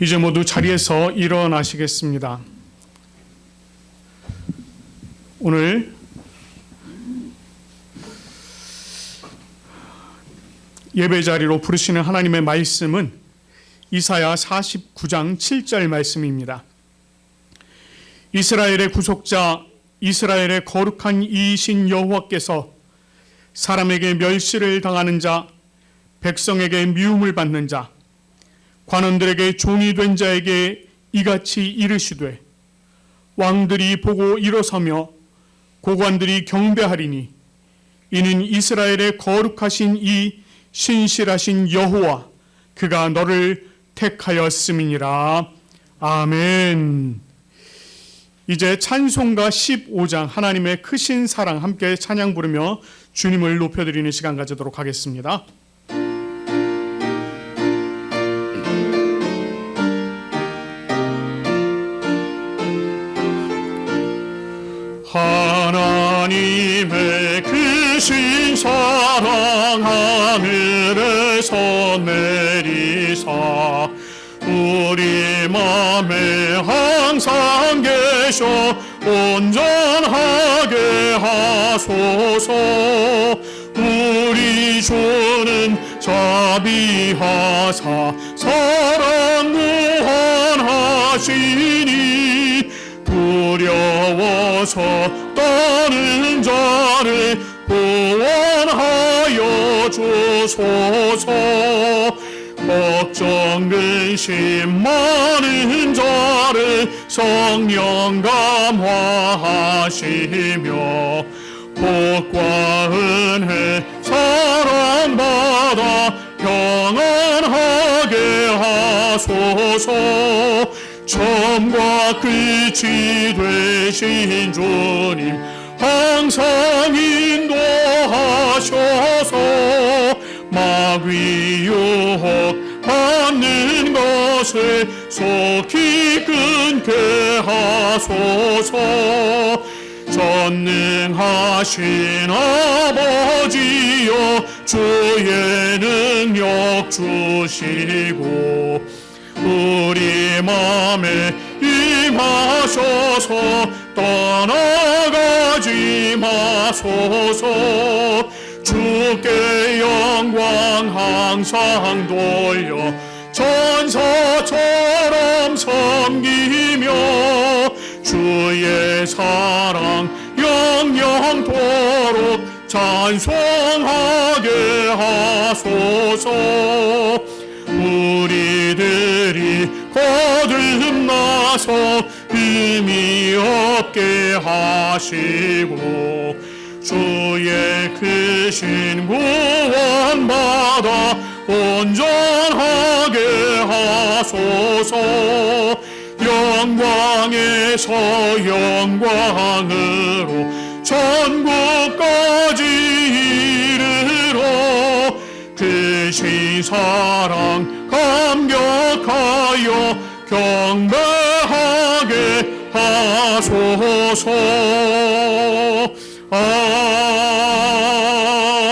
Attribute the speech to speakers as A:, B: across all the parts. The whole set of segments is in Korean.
A: 이제 모두 자리에서 일어나시겠습니다. 오늘 예배 자리로 부르시는 하나님의 말씀은 이사야 49장 7절 말씀입니다. 이스라엘의 구속자, 이스라엘의 거룩한 이이신 여호와께서 사람에게 멸시를 당하는 자, 백성에게 미움을 받는 자, 관원들에게 종이 된 자에게 이같이 이르시되 왕들이 보고 일어서며 고관들이 경배하리니 이는 이스라엘의 거룩하신 이 신실하신 여호와 그가 너를 택하였음이니라. 아멘. 이제 찬송가 15장 하나님의 크신 사랑 함께 찬양 부르며 주님을 높여드리는 시간 가지도록 하겠습니다. 하나님의 크신 사랑 하늘에서 내리사 우리 맘에 항상 계셔 온전하게 하소서. 우리 주는 자비하사 사랑 무한하시니 두려워서 떠는 자를 구원하여 주소서. 걱정 근심 많은 자를 성령 감화하시며 복과 은혜 사랑받아 평안하게 하소서. 처음과 끝이 되신 주님 항상 인도하셔서 마귀 유혹 받는 것을 속히 끊게 하소서. 전능하신 아버지여 주의 능력 주시고 우리 맘에 임하셔서 떠나가지 마소서. 주께 영광 항상 돌려 천사처럼 섬기며 주의 사랑 영영토록 찬송하게 하소서. 우리들이 거듭나서 의미 없게 하시고 주의 크신 구원받아 온전하게 하소서. 영광에서 영광으로 천국까지 이르러 크신 사랑 감격하여 경배하게 하소서.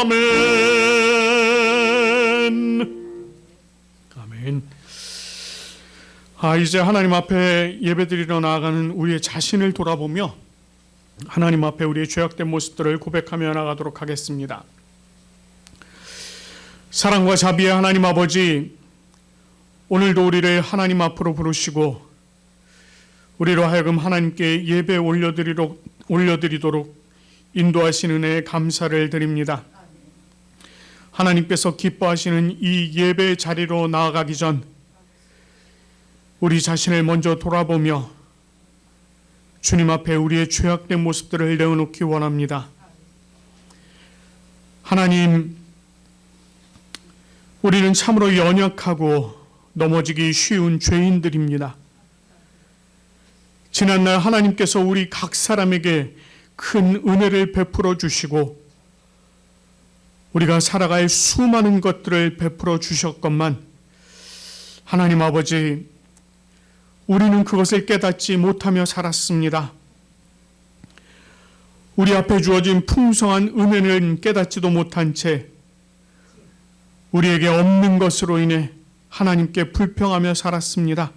A: 아멘. 아멘. 이제 하나님 앞에 예배드리러 나아가는 우리의 자신을 돌아보며 하나님 앞에 우리의 죄악된 모습들을 고백하며 나가도록 하겠습니다. 사랑과 자비의 하나님 아버지, 오늘도 우리를 하나님 앞으로 부르시고 우리로 하여금 하나님께 예배 올려드리도록 인도하시는 은혜에 감사를 드립니다. 하나님께서 기뻐하시는 이 예배 자리로 나아가기 전 우리 자신을 먼저 돌아보며 주님 앞에 우리의 죄악된 모습들을 내어놓기 원합니다. 하나님, 우리는 참으로 연약하고 넘어지기 쉬운 죄인들입니다. 지난날 하나님께서 우리 각 사람에게 큰 은혜를 베풀어 주시고 우리가 살아갈 수많은 것들을 베풀어 주셨건만 하나님 아버지, 우리는 그것을 깨닫지 못하며 살았습니다. 우리 앞에 주어진 풍성한 은혜는 깨닫지도 못한 채 우리에게 없는 것으로 인해 하나님께 불평하며 살았습니다.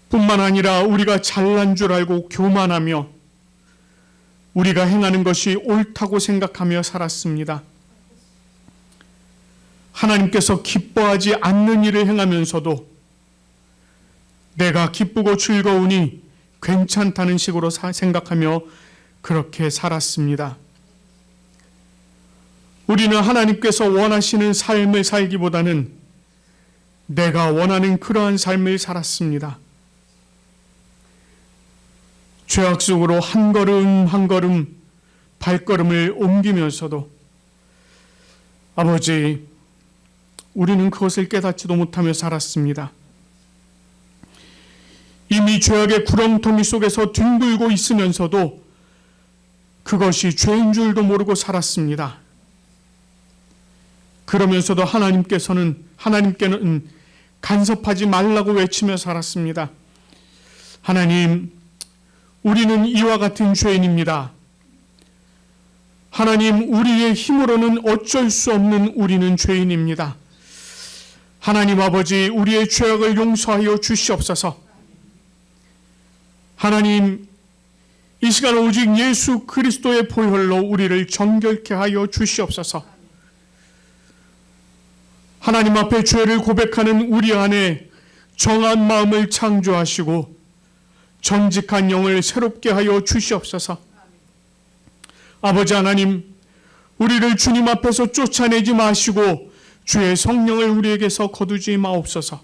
A: 뿐만 아니라 우리가 잘난 줄 알고 교만하며 우리가 행하는 것이 옳다고 생각하며 살았습니다. 하나님께서 기뻐하지 않는 일을 행하면서도 내가 기쁘고 즐거우니 괜찮다는 식으로 생각하며 그렇게 살았습니다. 우리는 하나님께서 원하시는 삶을 살기보다는 내가 원하는 그러한 삶을 살았습니다. 죄악 속으로 한 걸음 한 걸음 발걸음을 옮기면서도 아버지, 우리는 그것을 깨닫지도 못하며 살았습니다. 이미 죄악의 구렁텅이 속에서 뒹굴고 있으면서도 그것이 죄인 줄도 모르고 살았습니다. 그러면서도 하나님께는 간섭하지 말라고 외치며 살았습니다. 하나님, 우리는 이와 같은 죄인입니다. 하나님, 우리의 힘으로는 어쩔 수 없는 우리는 죄인입니다. 하나님 아버지, 우리의 죄악을 용서하여 주시옵소서. 하나님, 이 시간 오직 예수 그리스도의 보혈로 우리를 정결케 하여 주시옵소서. 하나님 앞에 죄를 고백하는 우리 안에 정한 마음을 창조하시고 정직한 영을 새롭게 하여 주시옵소서. 아버지 하나님, 우리를 주님 앞에서 쫓아내지 마시고 주의 성령을 우리에게서 거두지 마옵소서.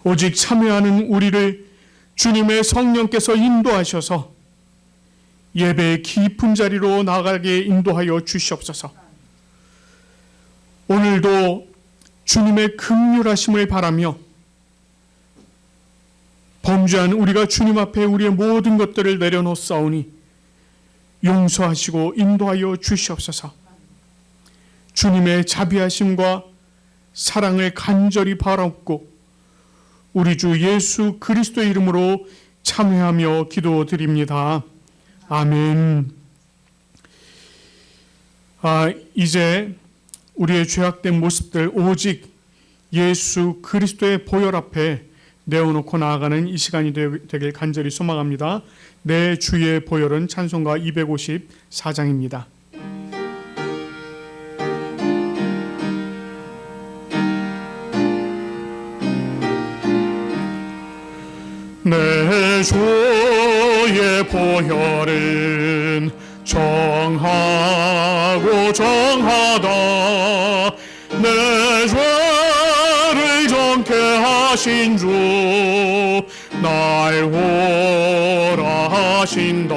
A: 오직 참여하는 우리를 주님의 성령께서 인도하셔서 예배의 깊은 자리로 나가게 인도하여 주시옵소서. 오늘도 주님의 긍휼하심을 바라며 범죄한 우리가 주님 앞에 우리의 모든 것들을 내려놓사오니 용서하시고 인도하여 주시옵소서. 주님의 자비하심과 사랑을 간절히 바라옵고 우리 주 예수 그리스도의 이름으로 참회하며 기도드립니다. 아멘. 이제 우리의 죄악된 모습들 오직 예수 그리스도의 보혈 앞에 내어놓고 나아가는 이 시간이 되길 간절히 소망합니다. 내 주의 보혈은 찬송가 254장입니다. 내 주의 보혈은 정하고 정하다. 내 죄를 정케 하신 주 날 호라 하신다.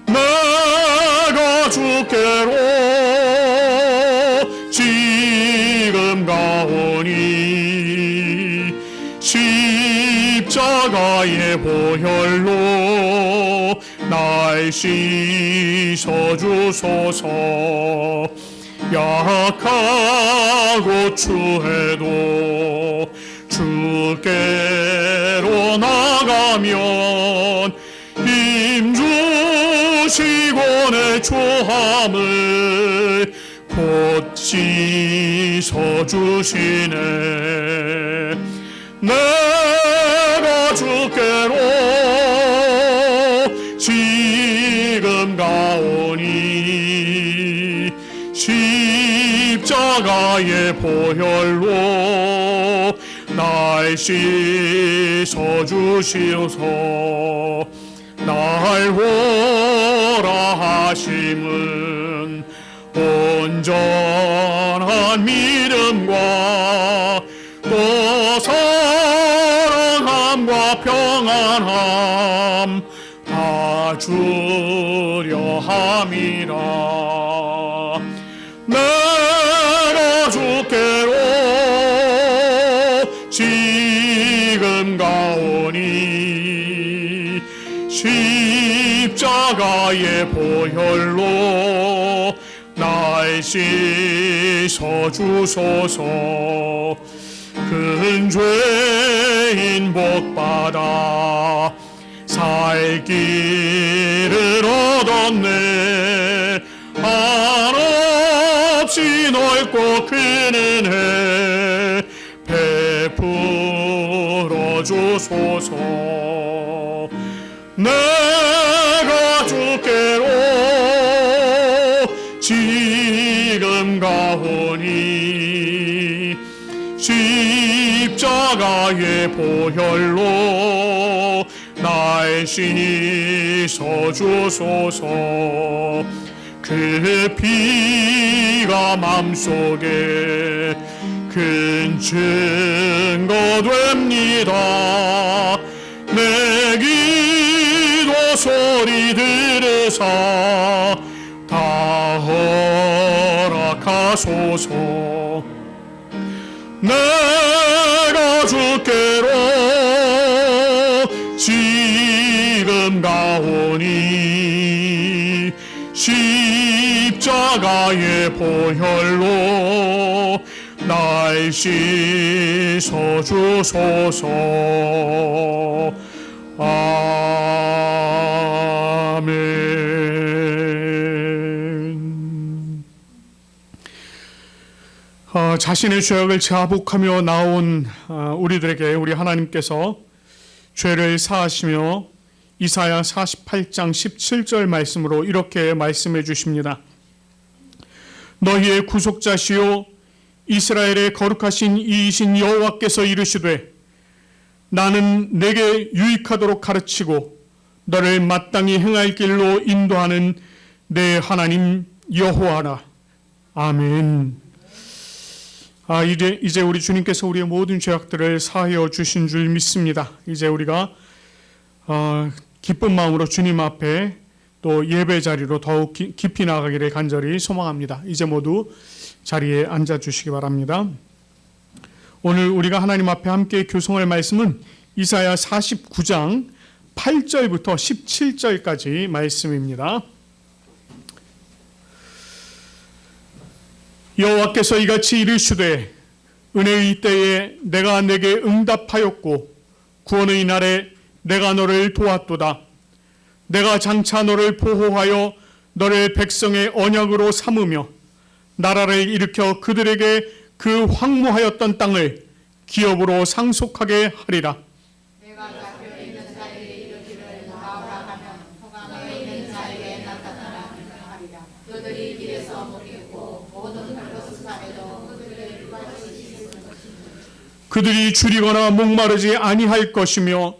A: 내가 주께로 지금 가오니 십자가의 보혈로 날 씻어주소서. 약하고 추해도 주께로 나가면 힘주시고 내 추함을 곧 씻어주시네. 내가 주께로 지금 가오니 십자가의 보혈로 날 씻어주시옵소서. 날 호라 하심은 온전한 믿음과 또 사랑함과 평안함 다 주려 함이라. 내가 주께로 지금 가오니 십자가의 보혈로 날 씻어주소서. 큰 죄인 복받아 살 길을 얻었네. 한없이 없이 넓고 큰 은혜 베풀어 주소서. 내가 주께로 지금 가오니 십자가의 보혈로 날 씻어 주소서. 그 피가 맘속에 큰 증거 됩니다. 내 기도 소리 들으사 다 허락하소서. 내가 주께로 지금 가오니 십자가의 보혈로 날 씻어 주소서. 아멘. 자신의 죄악을 자복하며 나온 우리들에게 우리 하나님께서 죄를 사하시며 이사야 48장 17절 말씀으로 이렇게 말씀해 주십니다. 너희의 구속자시요 이스라엘의 거룩하신 이이신 여호와께서 이르시되 나는 내게 유익하도록 가르치고 너를 마땅히 행할 길로 인도하는 내 하나님 여호와라. 아멘. 이제 우리 주님께서 우리의 모든 죄악들을 사하여 주신 줄 믿습니다. 이제 우리가 기쁜 마음으로 주님 앞에 또 예배 자리로 더욱 깊이 나가기를 간절히 소망합니다. 이제 모두 자리에 앉아 주시기 바랍니다. 오늘 우리가 하나님 앞에 함께 교송할 말씀은 이사야 49장 8절부터 17절까지 말씀입니다. 여호와께서 이같이 이르시되 은혜의 때에 내가 내게 응답하였고 구원의 날에 내가 너를 도왔도다. 내가 장차 너를 보호하여 너를 백성의 언약으로 삼으며 나라를 일으켜 그들에게 그 황무하였던 땅을 기업으로 상속하게 하리라.
B: 내가 잡혀 있는 자에게 이르기를 나오라 하면 호강에 있는 자에게 나타나라 하리라. 그들이 길에서 먹겠고 모든 헐벗은 산에도 그들의 물밭이 있을 것이며
A: 그들이 줄이거나 목마르지 아니할 것이며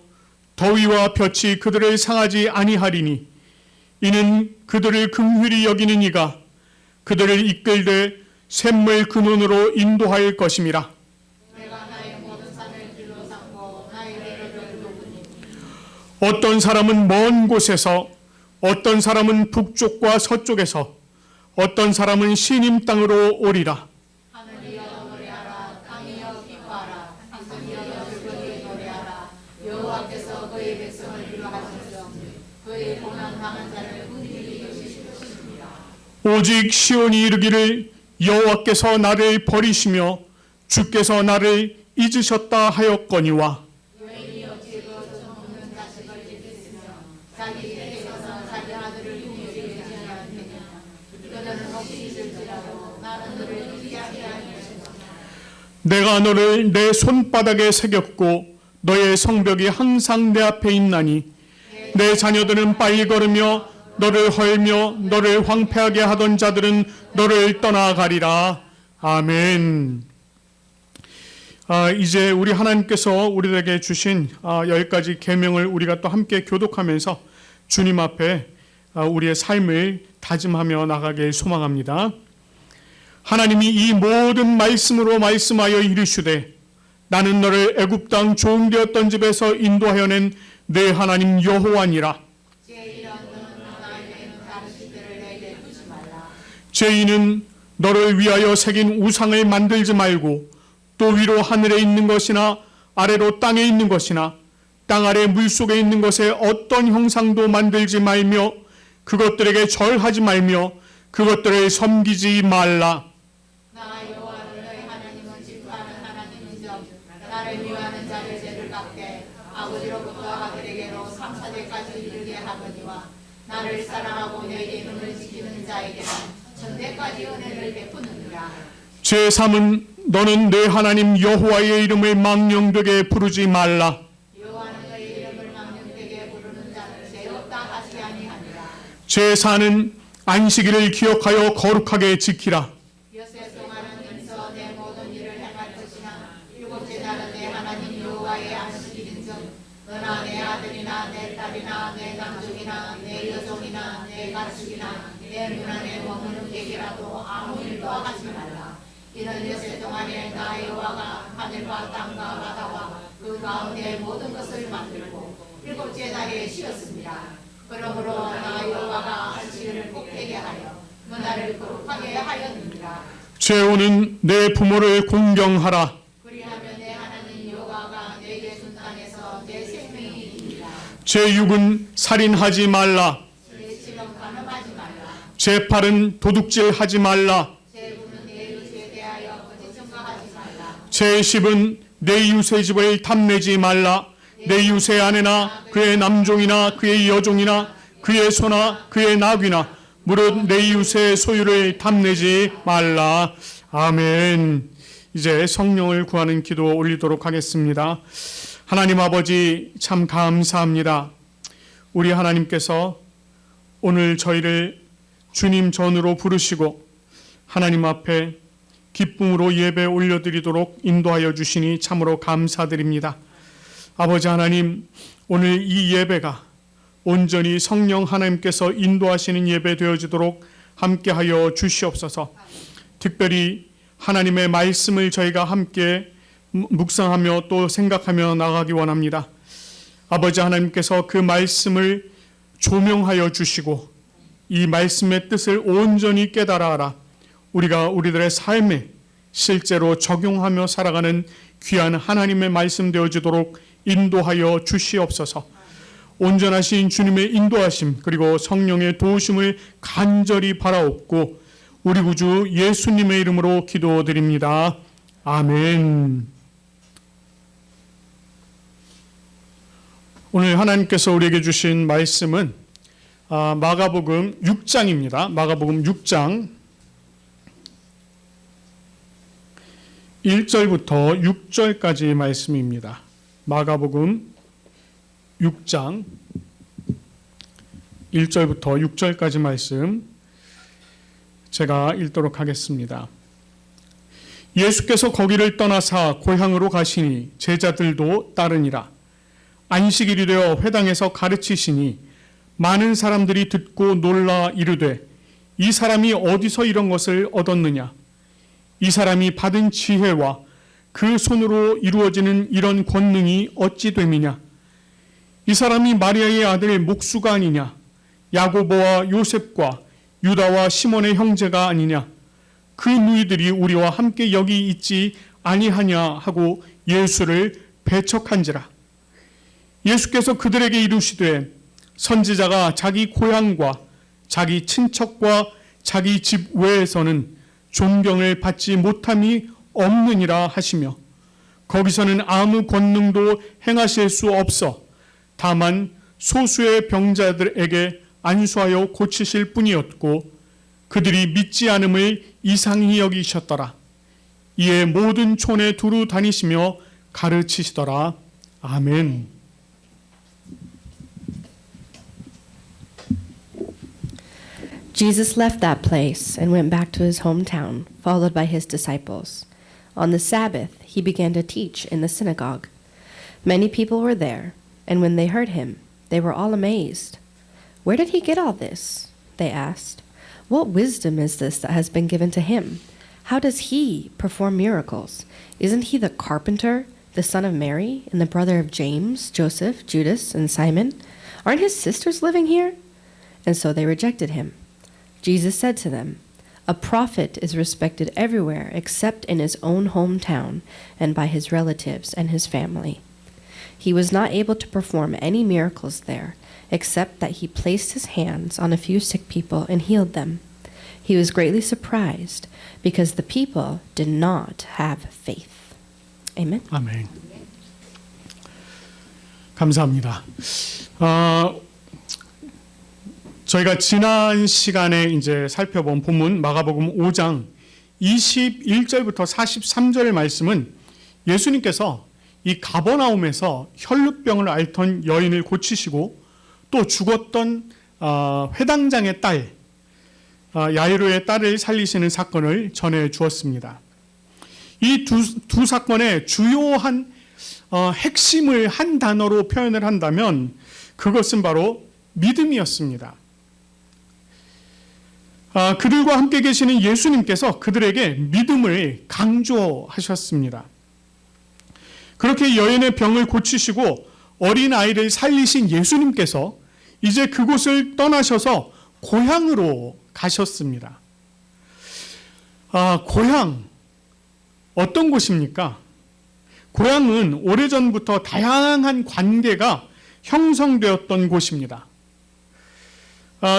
A: 더위와 볕이 그들을 상하지 아니하리니 이는 그들을 긍휼히 여기는 이가 그들을 이끌되 샘물 근원으로 인도할 것임이라.
B: 내가 나의 모든 산을 길로 삼고 나의 길을 높으니
A: 어떤 사람은 먼 곳에서 어떤 사람은 북쪽과 서쪽에서 어떤 사람은 시님 땅으로 오리라.
B: 하늘이여 노래하라. 땅이여 기뻐하라. 하늘이여 즐거이 노래하라. 여호와께서 그의 백성을 위로하시며 그의 고난 당한 자를 긍휼히 여기실 것입니다.
A: 오직 시온이 이르기를 여호와께서 나를 버리시며 주께서 나를 잊으셨다 하였거니와
B: 여인이 어찌 그 없는 자식을 짓겠으며 자기 곁에서 자기 아들을 긍휼히 여기지 않겠느냐. 그들은 혹시 잊을지라도 나는 너를 잊지 아니하리라.
A: 내가 너를 내 손바닥에 새겼고 너의 성벽이 항상 내 앞에 있나니 내 자녀들은 빨리 걸으며 너를 헐며 너를 황폐하게 하던 자들은 너를 떠나가리라. 아멘. 이제 우리 하나님께서 우리에게 주신 10가지 계명을 우리가 또 함께 교독하면서 주님 앞에 우리의 삶을 다짐하며 나가길 소망합니다. 하나님이 이 모든 말씀으로 말씀하여 이르시되 나는 너를 애굽 땅 종되었던 집에서 인도하여 낸 내 하나님 여호와니라. 죄인은 너를 위하여 새긴 우상을 만들지 말고 또 위로 하늘에 있는 것이나 아래로 땅에 있는 것이나 땅 아래 물속에 있는 것에 어떤 형상도 만들지 말며 그것들에게 절하지 말며 그것들을 섬기지 말라.
B: 나 여호와를 너희 하나님은 질투하는 하나님이죠. 나를 미워하는 자의 죄를 갚게 아버지로부터 아들에게로 3, 4대까지 이르게 하거니와 나를 사랑하고 너희의 눈을 지키는 자에게는 전대까지 은혜를 베푸느니라.
A: 제3은 너는 내 하나님 여호와의 이름을 망령되게 부르지 말라.
B: 여호와는 그의 이름을 망령되게 부르는 자는 죄 없다 하지 아니하니라.
A: 제4는 안식일을 기억하여 거룩하게 지키라.
B: 엿새 동안은 인서 내 모든 일을 행할 것이나 일곱째 날은 내 하나님 여호와의 안식일인즉 너나 내 아들이나 내 딸이나 내 남종이나 내 여종이나 내 가축이나 내 문 안에 머무는 객이라도 아무 일도 하지 말라. 이는 엿새 동안에 나 여호와가 하늘과 땅과 바다와 그 가운데 모든 것을 만들고 일곱째 날에 쉬었습니다. 그러므로 나 여호와가 안식일을 복되게 하여 문화를 거룩하게 하였느니라.
A: 제5는 내 부모를 공경하라.
B: 그리하면 내 하나님 여호와가 내게 준 땅에서 내 생명이 이니라.
A: 제6은 살인하지 말라.
B: 제 7은 간음하지 말라.
A: 제8은 도둑질하지 말라.
B: 제 9는 내 이웃에 대하여 거짓 증거하지 말라.
A: 제10은 내 이웃의 집을 탐내지 말라. 내 이웃의 아내나 그의 남종이나 그의 여종이나 그의 소나 그의 나귀나 무릇 내 이웃의 소유를 탐내지 말라. 아멘. 이제 성령을 구하는 기도 올리도록 하겠습니다. 하나님 아버지 참 감사합니다. 우리 하나님께서 오늘 저희를 주님 전으로 부르시고 하나님 앞에 기쁨으로 예배 올려드리도록 인도하여 주시니 참으로 감사드립니다. 아버지 하나님, 오늘 이 예배가 온전히 성령 하나님께서 인도하시는 예배 되어지도록 함께하여 주시옵소서. 특별히 하나님의 말씀을 저희가 함께 묵상하며 또 생각하며 나가기 원합니다. 아버지 하나님께서 그 말씀을 조명하여 주시고 이 말씀의 뜻을 온전히 깨달아 알아 우리가 우리들의 삶에 실제로 적용하며 살아가는 귀한 하나님의 말씀 되어지도록 인도하여 주시옵소서. 온전하신 주님의 인도하심 그리고 성령의 도우심을 간절히 바라옵고 우리 구주 예수님의 이름으로 기도드립니다. 아멘. 오늘 하나님께서 우리에게 주신 말씀은 마가복음 6장입니다. 마가복음 6장 1절부터 6절까지 말씀입니다. 마가복음 6장 1절부터 6절까지 말씀 제가 읽도록 하겠습니다. 예수께서 거기를 떠나사 고향으로 가시니 제자들도 따르니라. 안식일이 되어 회당에서 가르치시니 많은 사람들이 듣고 놀라 이르되 이 사람이 어디서 이런 것을 얻었느냐? 이 사람이 받은 지혜와 그 손으로 이루어지는 이런 권능이 어찌 됨이냐? 이 사람이 마리아의 아들 목수가 아니냐? 야고보와 요셉과 유다와 시몬의 형제가 아니냐? 그 누이들이 우리와 함께 여기 있지 아니하냐 하고 예수를 배척한지라. 예수께서 그들에게 이르시되 선지자가 자기 고향과 자기 친척과 자기 집 외에서는 존경을 받지 못함이 없느니라 하시며 거기서는 아무 권능도 행하실 수 없어 다만 소수의 병자들에게 안수하여 고치실 뿐이었고 그들이 믿지 않음을 이상히 여기셨더라. 이에 모든 촌에 두루 다니시며 가르치시더라. 아멘.
C: Jesus left that place and went back to his hometown, followed by his disciples. On the Sabbath, he began to teach in the synagogue. Many people were there, and when they heard him, they were all amazed. "Where did he get all this?" they asked. "What wisdom is this that has been given to him? How does he perform miracles? Isn't he the carpenter, the son of Mary, and the brother of James, Joseph, Judas, and Simon? Aren't his sisters living here?" And so they rejected him. Jesus said to them, "A prophet is respected everywhere except in his own hometown and by his relatives and his family." He was not able to perform any miracles there, except that he placed his hands on a few sick people and healed them. He was greatly surprised because the people did not have faith. Amen.
A: 아멘. 감사합니다. 저희가 지난 시간에 이제 살펴본 본문 마가복음 5장 21절부터 43절 말씀은 예수님께서 이 가버나움에서 혈루병을 앓던 여인을 고치시고 또 죽었던 회당장의 딸 야이로의 딸을 살리시는 사건을 전해 주었습니다. 이 두 사건의 주요한 핵심을 한 단어로 표현을 한다면 그것은 바로 믿음이었습니다. 그들과 함께 계시는 예수님께서 그들에게 믿음을 강조하셨습니다. 그렇게 여인의 병을 고치시고 어린 아이를 살리신 예수님께서 이제 그곳을 떠나셔서 고향으로 가셨습니다. 고향, 어떤 곳입니까? 고향은 오래전부터 다양한 관계가 형성되었던 곳입니다.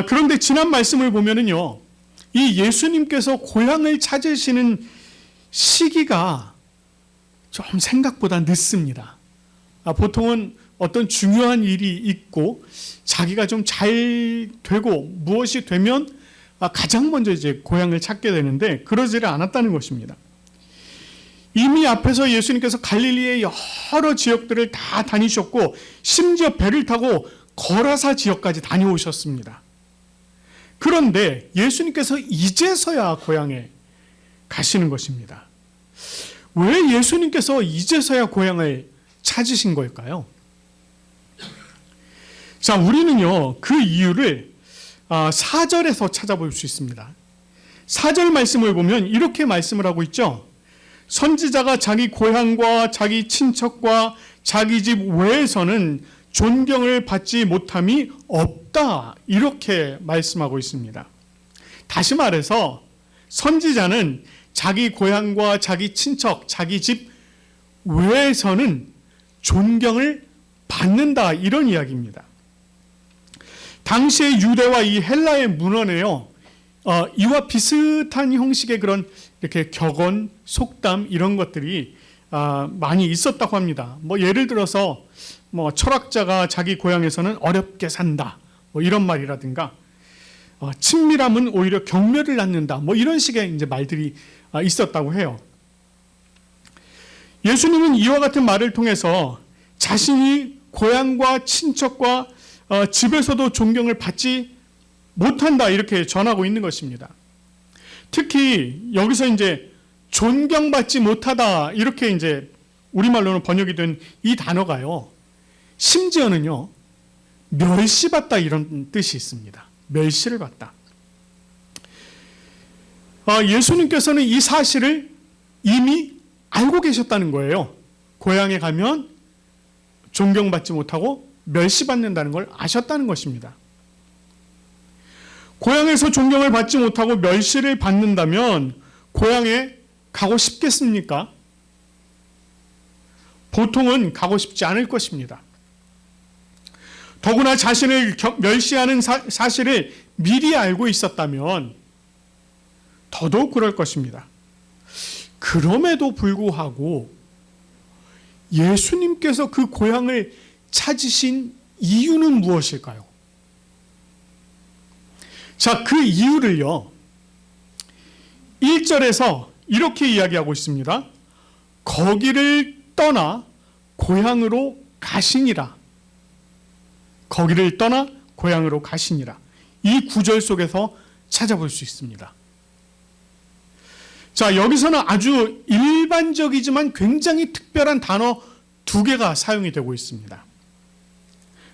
A: 그런데 지난 말씀을 보면은요, 이 예수님께서 고향을 찾으시는 시기가 좀 생각보다 늦습니다. 보통은 어떤 중요한 일이 있고 자기가 좀 잘 되고 무엇이 되면 가장 먼저 이제 고향을 찾게 되는데 그러지를 않았다는 것입니다. 이미 앞에서 예수님께서 갈릴리의 여러 지역들을 다 다니셨고 심지어 배를 타고 거라사 지역까지 다녀오셨습니다. 그런데 예수님께서 이제서야 고향에 가시는 것입니다. 왜 예수님께서 이제서야 고향을 찾으신 걸까요? 자, 우리는요, 그 이유를 4절에서 찾아볼 수 있습니다. 4절 말씀을 보면 이렇게 말씀을 하고 있죠. 선지자가 자기 고향과 자기 친척과 자기 집 외에서는 존경을 받지 못함이 없다. 이렇게 말씀하고 있습니다. 다시 말해서 선지자는 자기 고향과 자기 친척, 자기 집 외에서는 존경을 받는다. 이런 이야기입니다. 당시의 유대와 이 헬라의 문헌에요, 이와 비슷한 형식의 그런 이렇게 격언, 속담 이런 것들이 많이 있었다고 합니다. 뭐 예를 들어서 뭐 철학자가 자기 고향에서는 어렵게 산다, 뭐 이런 말이라든가, 친밀함은 오히려 경멸을 낳는다, 뭐 이런 식의 이제 말들이 있었다고 해요. 예수님은 이와 같은 말을 통해서 자신이 고향과 친척과 집에서도 존경을 받지 못한다 이렇게 전하고 있는 것입니다. 특히 여기서 이제 존경받지 못하다 이렇게 이제 우리말로는 번역이 된 이 단어가요, 심지어는요 멸시받다 이런 뜻이 있습니다. 멸시를 받다. 예수님께서는 이 사실을 이미 알고 계셨다는 거예요. 고향에 가면 존경받지 못하고 멸시받는다는 걸 아셨다는 것입니다. 고향에서 존경을 받지 못하고 멸시를 받는다면 고향에 가고 싶겠습니까? 보통은 가고 싶지 않을 것입니다. 더구나 자신을 멸시하는 사실을 미리 알고 있었다면 더더욱 그럴 것입니다. 그럼에도 불구하고 예수님께서 그 고향을 찾으신 이유는 무엇일까요? 자, 그 이유를요, 1절에서 이렇게 이야기하고 있습니다. 거기를 떠나 고향으로 가시니라. 거기를 떠나 고향으로 가시니라. 이 구절 속에서 찾아볼 수 있습니다. 자, 여기서는 아주 일반적이지만 굉장히 특별한 단어 두 개가 사용이 되고 있습니다.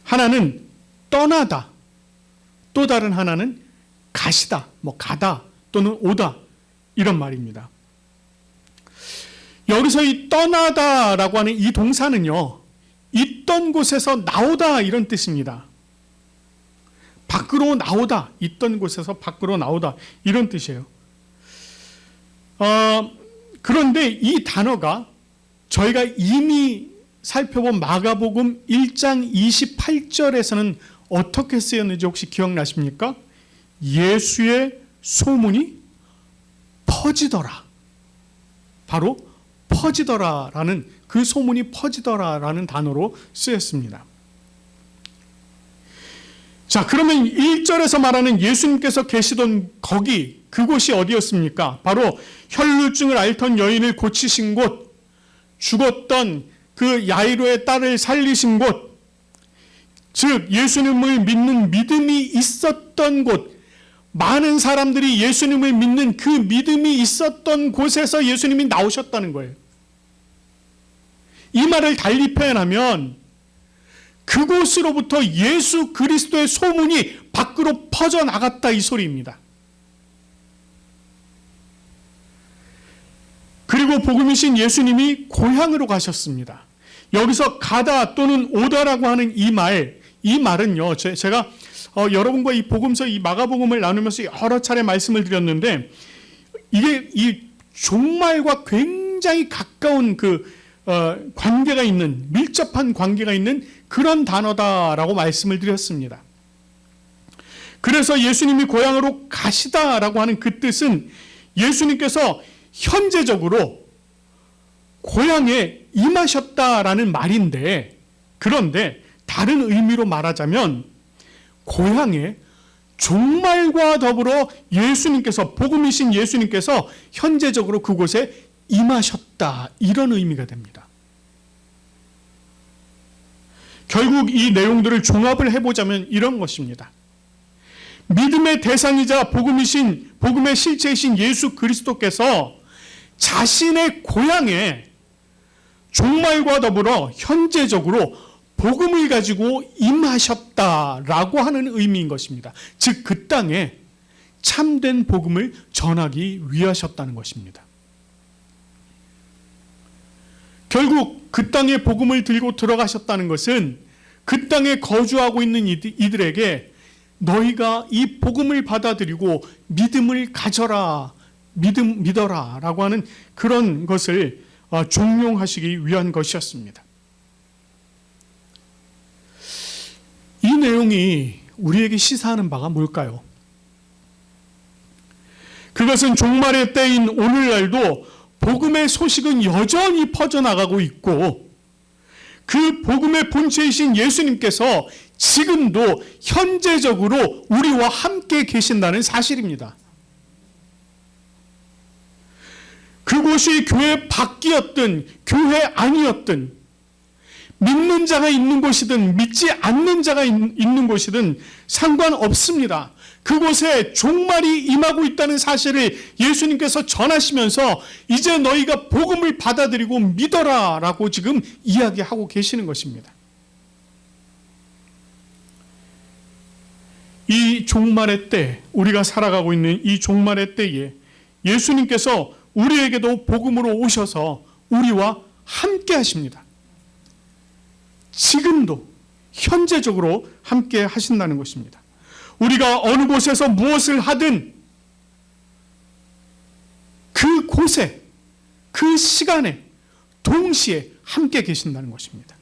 A: 하나는 떠나다, 또 다른 하나는 가시다, 뭐 가다 또는 오다 이런 말입니다. 여기서 이 떠나다라고 하는 이 동사는요, 있던 곳에서 나오다 이런 뜻입니다. 밖으로 나오다, 있던 곳에서 밖으로 나오다 이런 뜻이에요. 그런데 이 단어가 저희가 이미 살펴본 마가복음 1장 28절에서는 어떻게 쓰였는지 혹시 기억나십니까? 예수의 소문이 퍼지더라. 바로 퍼지더라라는, 그 소문이 퍼지더라라는 단어로 쓰였습니다. 자, 그러면 1절에서 말하는 예수님께서 계시던 거기, 그곳이 어디였습니까? 바로 혈루증을 앓던 여인을 고치신 곳, 죽었던 그 야이로의 딸을 살리신 곳, 즉 예수님을 믿는 믿음이 있었던 곳, 많은 사람들이 예수님을 믿는 그 믿음이 있었던 곳에서 예수님이 나오셨다는 거예요. 이 말을 달리 표현하면 그곳으로부터 예수 그리스도의 소문이 밖으로 퍼져나갔다, 이 소리입니다. 그리고 복음이신 예수님이 고향으로 가셨습니다. 여기서 가다 또는 오다라고 하는 이 말은요, 제가 여러분과 이 복음서, 이 마가복음을 나누면서 여러 차례 말씀을 드렸는데, 이게 이 종말과 굉장히 가까운 관계가 있는, 밀접한 관계가 있는 그런 단어다라고 말씀을 드렸습니다. 그래서 예수님이 고향으로 가시다라고 하는 그 뜻은 예수님께서 현재적으로 고향에 임하셨다라는 말인데, 그런데 다른 의미로 말하자면 고향에 종말과 더불어 예수님께서, 복음이신 예수님께서 현재적으로 그곳에 임하셨다, 이런 의미가 됩니다. 결국 이 내용들을 종합을 해보자면 이런 것입니다. 믿음의 대상이자 복음의 실체이신 예수 그리스도께서 자신의 고향에 종말과 더불어 현재적으로 복음을 가지고 임하셨다라고 하는 의미인 것입니다. 즉 그 땅에 참된 복음을 전하기 위하셨다는 것입니다. 결국 그 땅에 복음을 들고 들어가셨다는 것은 그 땅에 거주하고 있는 이들에게 너희가 이 복음을 받아들이고 믿음을 가져라, 믿어라 라고 하는 그런 것을 종용하시기 위한 것이었습니다. 이 내용이 우리에게 시사하는 바가 뭘까요? 그것은 종말의 때인 오늘날도 복음의 소식은 여전히 퍼져나가고 있고, 그 복음의 본체이신 예수님께서 지금도 현재적으로 우리와 함께 계신다는 사실입니다. 그곳이 교회 밖이었든 교회 아니었든, 믿는 자가 있는 곳이든 믿지 않는 자가 있는 곳이든 상관없습니다. 그곳에 종말이 임하고 있다는 사실을 예수님께서 전하시면서 이제 너희가 복음을 받아들이고 믿어라 라고 지금 이야기하고 계시는 것입니다. 이 종말의 때, 우리가 살아가고 있는 이 종말의 때에 예수님께서 우리에게도 복음으로 오셔서 우리와 함께 하십니다. 지금도 현재적으로 함께 하신다는 것입니다. 우리가 어느 곳에서 무엇을 하든 그 곳에, 그 시간에 동시에 함께 계신다는 것입니다.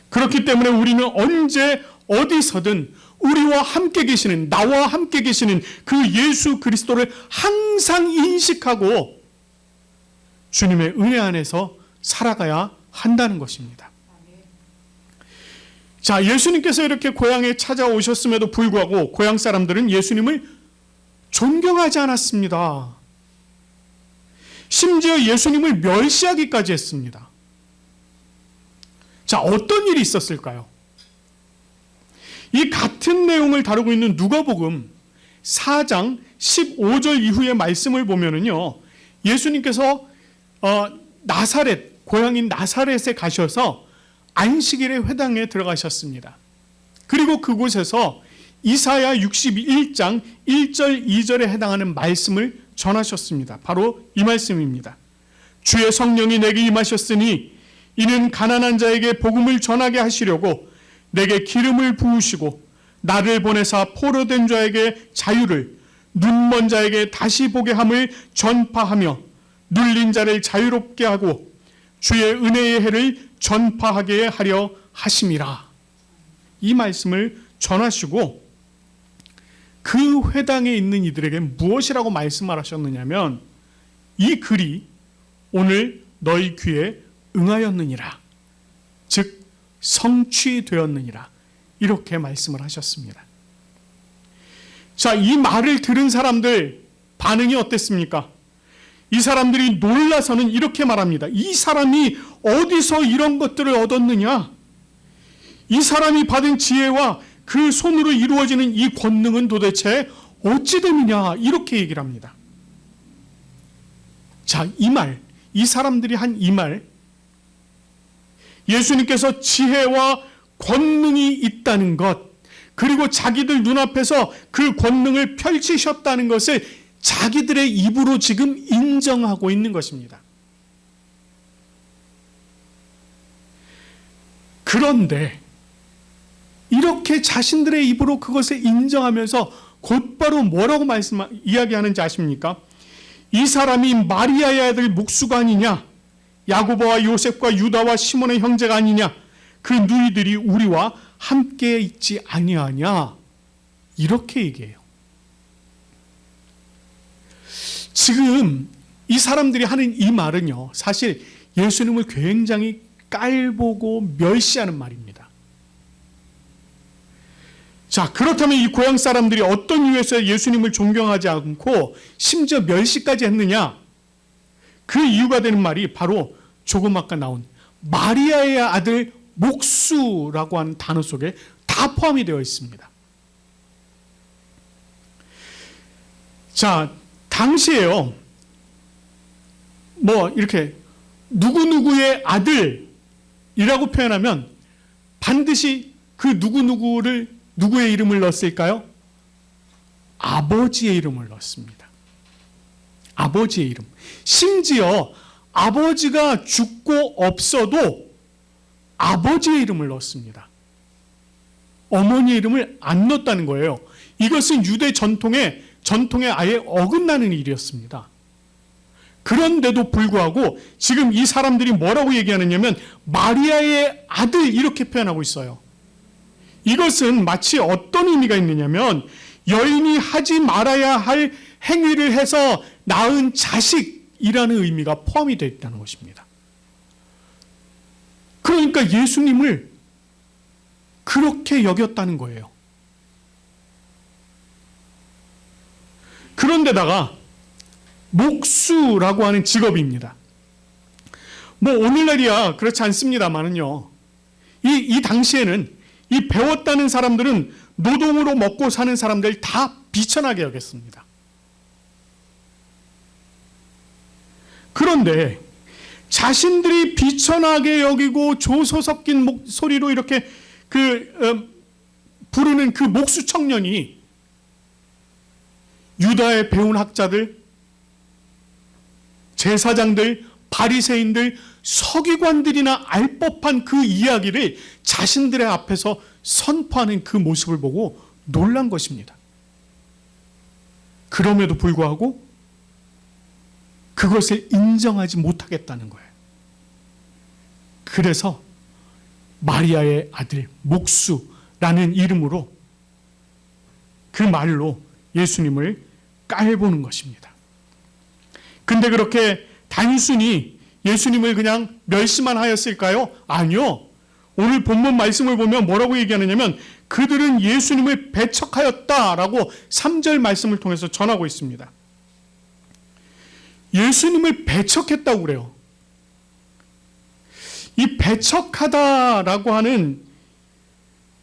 A: 그렇기 때문에 우리는 언제 어디서든 우리와 함께 계시는, 나와 함께 계시는 그 예수 그리스도를 항상 인식하고 주님의 은혜 안에서 살아가야 한다는 것입니다. 자, 예수님께서 이렇게 고향에 찾아오셨음에도 불구하고 고향 사람들은 예수님을 존경하지 않았습니다. 심지어 예수님을 멸시하기까지 했습니다. 자, 어떤 일이 있었을까요? 이 같은 내용을 다루고 있는 누가복음 4장 15절 이후의 말씀을 보면은요, 예수님께서 나사렛, 고향인 나사렛에 가셔서 안식일의 회당에 들어가셨습니다. 그리고 그곳에서 이사야 61장 1절 2절에 해당하는 말씀을 전하셨습니다. 바로 이 말씀입니다. 주의 성령이 내게 임하셨으니 이는 가난한 자에게 복음을 전하게 하시려고 내게 기름을 부으시고 나를 보내사 포로된 자에게 자유를, 눈먼 자에게 다시 보게 함을 전파하며 눌린 자를 자유롭게 하고 주의 은혜의 해를 전파하게 하려 하심이라. 이 말씀을 전하시고 그 회당에 있는 이들에게 무엇이라고 말씀을 하셨느냐면, 이 글이 오늘 너희 귀에 응하였느니라, 즉 성취되었느니라, 이렇게 말씀을 하셨습니다. 자, 이 말을 들은 사람들 반응이 어땠습니까? 이 사람들이 놀라서는 이렇게 말합니다. 이 사람이 어디서 이런 것들을 얻었느냐? 이 사람이 받은 지혜와 그 손으로 이루어지는 이 권능은 도대체 어찌 됨이냐? 이렇게 얘기를 합니다. 자, 이 말, 이 사람들이 한 이 말, 예수님께서 지혜와 권능이 있다는 것, 그리고 자기들 눈앞에서 그 권능을 펼치셨다는 것을 자기들의 입으로 지금 인정하고 있는 것입니다. 그런데 이렇게 자신들의 입으로 그것을 인정하면서 곧바로 뭐라고 이야기하는지 아십니까? 이 사람이 마리아의 아들 목수가 아니냐? 야고보와 요셉과 유다와 시몬의 형제가 아니냐? 그 누이들이 우리와 함께 있지 아니하냐? 이렇게 얘기해요. 지금 이 사람들이 하는 이 말은요, 사실 예수님을 굉장히 깔보고 멸시하는 말입니다. 자, 그렇다면 이 고향 사람들이 어떤 이유에서 예수님을 존경하지 않고 심지어 멸시까지 했느냐? 그 이유가 되는 말이 바로 조금 아까 나온 마리아의 아들 목수라고 하는 단어 속에 다 포함이 되어 있습니다. 자, 당시에요, 뭐 이렇게 누구누구의 아들이라고 표현하면 반드시 그 누구의 이름을 넣었을까요? 아버지의 이름을 넣었습니다. 아버지의 이름. 심지어 아버지가 죽고 없어도 아버지의 이름을 넣었습니다. 어머니의 이름을 안 넣었다는 거예요. 이것은 유대 전통에 아예 어긋나는 일이었습니다. 그런데도 불구하고 지금 이 사람들이 뭐라고 얘기하느냐면 마리아의 아들 이렇게 표현하고 있어요. 이것은 마치 어떤 의미가 있느냐면 여인이 하지 말아야 할 행위를 해서 낳은 자식이라는 의미가 포함이 되어 있다는 것입니다. 그러니까 예수님을 그렇게 여겼다는 거예요. 그런데다가 목수라고 하는 직업입니다. 뭐 오늘날이야 그렇지 않습니다만은요. 이 당시에는 이 배웠다는 사람들은 노동으로 먹고 사는 사람들 다 비천하게 여겼습니다. 그런데 자신들이 비천하게 여기고 조소 섞인 목소리로 이렇게 부르는 그 목수 청년이 유다의 배운 학자들, 제사장들, 바리새인들, 서기관들이나 알 법한 그 이야기를 자신들의 앞에서 선포하는 그 모습을 보고 놀란 것입니다. 그럼에도 불구하고 그것을 인정하지 못하겠다는 거예요. 그래서 마리아의 아들 목수라는 이름으로 그 말로 예수님을 깔보는 것입니다. 근데 그렇게 단순히 예수님을 그냥 멸시만 하였을까요? 아니요. 오늘 본문 말씀을 보면 뭐라고 얘기하느냐면 그들은 예수님을 배척하였다라고 3절 말씀을 통해서 전하고 있습니다. 예수님을 배척했다고 그래요. 이 배척하다라고 하는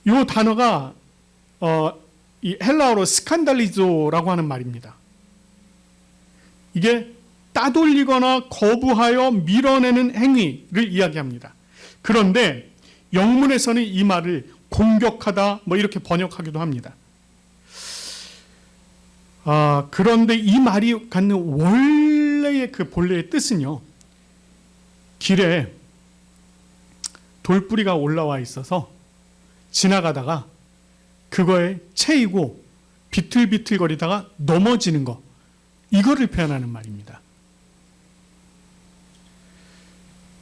A: 이 단어가 이 헬라어로 스칸달리조라고 하는 말입니다. 이게 따돌리거나 거부하여 밀어내는 행위를 이야기합니다. 그런데 영문에서는 이 말을 공격하다 뭐 이렇게 번역하기도 합니다. 그런데 이 말이 갖는 원래의 그 본래의 뜻은요, 길에 돌뿌리가 올라와 있어서 지나가다가 그거에 채이고 비틀비틀거리다가 넘어지는 거, 이거를 표현하는 말입니다.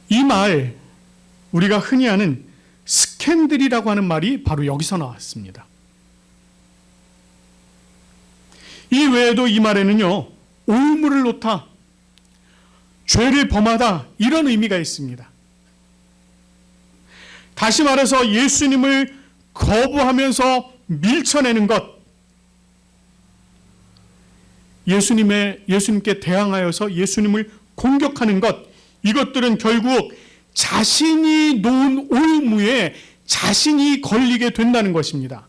A: 이 말, 우리가 흔히 아는 스캔들이라고 하는 말이 바로 여기서 나왔습니다. 이 외에도 이 말에는요, 올무를 놓다, 죄를 범하다, 이런 의미가 있습니다. 다시 말해서 예수님을 거부하면서 밀쳐내는 것, 예수님께 대항하여서 예수님을 공격하는 것, 이것들은 결국 자신이 놓은 올무에 자신이 걸리게 된다는 것입니다.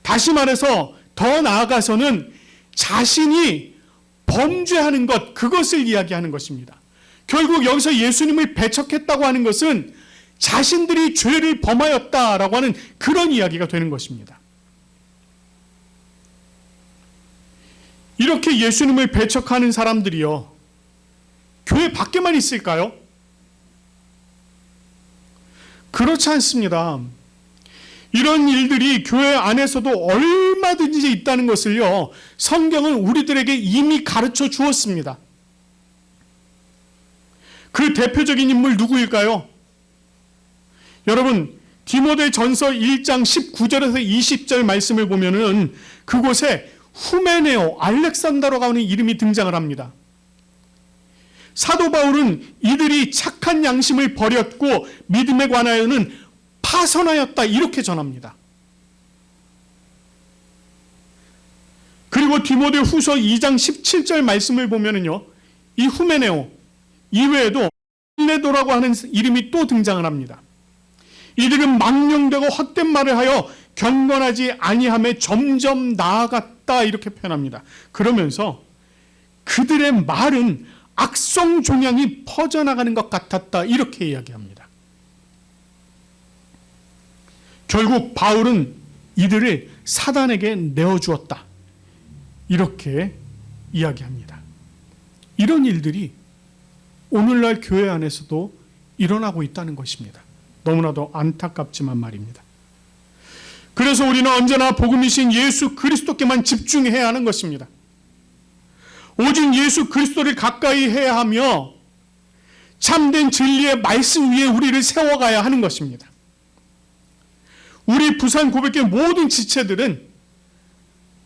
A: 다시 말해서 더 나아가서는 자신이 범죄하는 것, 그것을 이야기하는 것입니다. 결국 여기서 예수님을 배척했다고 하는 것은 자신들이 죄를 범하였다라고 하는 그런 이야기가 되는 것입니다. 이렇게 예수님을 배척하는 사람들이요, 교회 밖에만 있을까요? 그렇지 않습니다. 이런 일들이 교회 안에서도 얼마든지 있다는 것을요, 성경은 우리들에게 이미 가르쳐 주었습니다. 그 대표적인 인물 누구일까요? 여러분, 디모데전서 1장 19절에서 20절 말씀을 보면은 그곳에 후메네오, 알렉산더라고 하는 이름이 등장을 합니다. 사도 바울은 이들이 착한 양심을 버렸고 믿음에 관하여는 파선하였다, 이렇게 전합니다. 그리고 디모데 후서 2장 17절 말씀을 보면은요, 이 후메네오 이외에도 빌레도라고 하는 이름이 또 등장을 합니다. 이들은 망령되고 헛된 말을 하여 경건하지 아니함에 점점 나아갔다, 이렇게 표현합니다. 그러면서 그들의 말은 악성 종양이 퍼져나가는 것 같았다, 이렇게 이야기합니다. 결국 바울은 이들을 사단에게 내어주었다, 이렇게 이야기합니다. 이런 일들이 오늘날 교회 안에서도 일어나고 있다는 것입니다. 너무나도 안타깝지만 말입니다. 그래서 우리는 언제나 복음이신 예수 그리스도께만 집중해야 하는 것입니다. 오직 예수 그리스도를 가까이 해야 하며 참된 진리의 말씀 위에 우리를 세워가야 하는 것입니다. 우리 부산 고백교회 모든 지체들은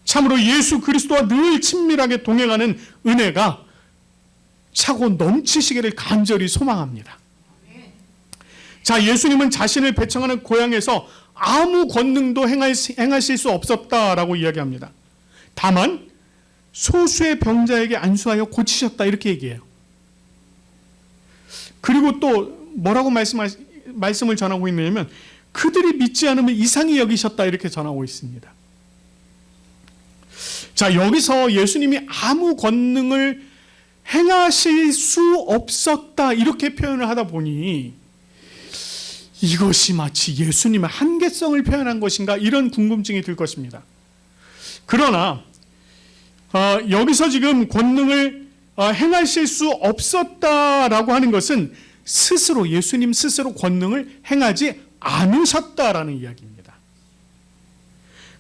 A: 참으로 예수 그리스도와 늘 친밀하게 동행하는 은혜가 차고 넘치시기를 간절히 소망합니다. 자, 예수님은 자신을 배척하는 고향에서 아무 권능도 행하실 수 없었다라고 이야기합니다. 다만 소수의 병자에게 안수하여 고치셨다, 이렇게 얘기해요. 그리고 또 뭐라고 말씀을 전하고 있느냐면 그들이 믿지 않으면 이상히 여기셨다, 이렇게 전하고 있습니다. 자, 여기서 예수님이 아무 권능을 행하실 수 없었다, 이렇게 표현을 하다 보니 이것이 마치 예수님의 한계성을 표현한 것인가, 이런 궁금증이 들 것입니다. 그러나 여기서 지금 권능을 행하실 수 없었다라고 하는 것은 스스로, 예수님 스스로 권능을 행하지 않으셨다라는 이야기입니다.